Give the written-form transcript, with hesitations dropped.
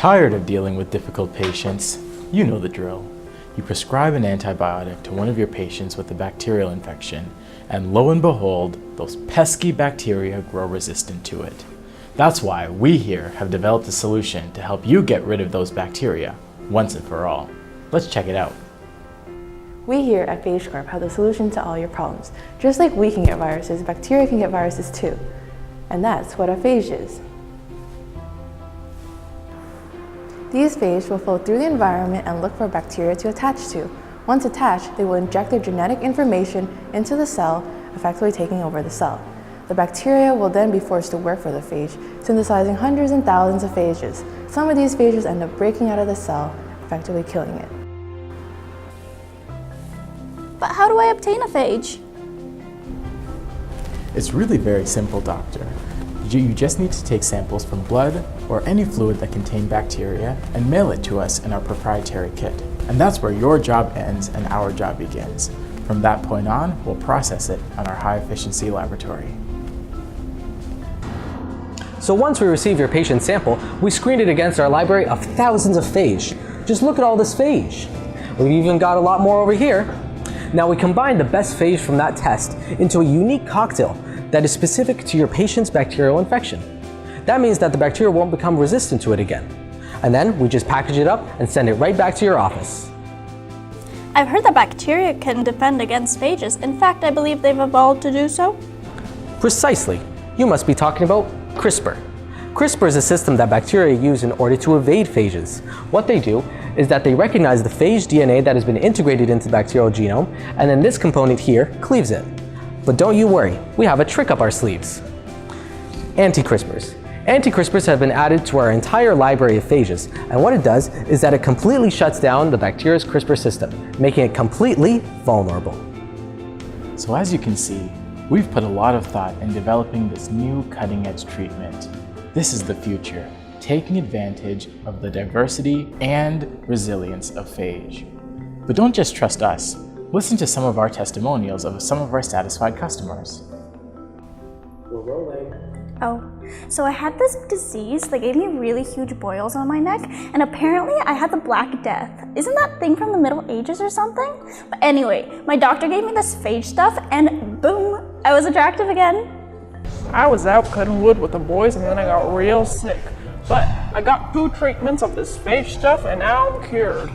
Tired of dealing with difficult patients? You know the drill. You prescribe an antibiotic to one of your patients with a bacterial infection, and lo and behold, those pesky bacteria grow resistant to it. That's why we here have developed a solution to help you get rid of those bacteria once and for all. Let's check it out. We here at Phage Corp have the solution to all your problems. Just like we can get viruses, bacteria can get viruses too. And that's what a phage is. These phage will flow through the environment and look for bacteria to attach to. Once attached, they will inject their genetic information into the cell, effectively taking over the cell. The bacteria will then be forced to work for the phage, synthesizing hundreds and thousands of phages. Some of these phages end up breaking out of the cell, effectively killing it. But how do I obtain a phage? It's really very simple, doctor. You just need to take samples from blood or any fluid that contain bacteria and mail it to us in our proprietary kit. And that's where your job ends and our job begins. From that point on, we'll process it on our high-efficiency laboratory. So once we receive your patient sample, we screen it against our library of thousands of phage. Just look at all this phage. We've even got a lot more over here. Now we combine the best phage from that test into a unique cocktail that is specific to your patient's bacterial infection. That means that the bacteria won't become resistant to it again. And then we just package it up and send it right back to your office. I've heard that bacteria can defend against phages. In fact, I believe they've evolved to do so. Precisely. You must be talking about CRISPR. CRISPR is a system that bacteria use in order to evade phages. What they do is that they recognize the phage DNA that has been integrated into the bacterial genome, and then this component here cleaves it. But don't you worry, we have a trick up our sleeves. Anti-CRISPRs. Anti-CRISPRs have been added to our entire library of phages, and what it does is that it completely shuts down the bacteria's CRISPR system, making it completely vulnerable. So as you can see, we've put a lot of thought in developing this new cutting-edge treatment. This is the future, taking advantage of the diversity and resilience of phage. But don't just trust us. Listen to some of our testimonials of some of our satisfied customers. We're rolling. Oh, so I had this disease that gave me really huge boils on my neck, and apparently I had the Black Death. Isn't that thing from the Middle Ages or something? But anyway, my doctor gave me this phage stuff, and boom, I was attractive again. I was out cutting wood with the boys and then I got real sick. But I got 2 treatments of this phage stuff and now I'm cured.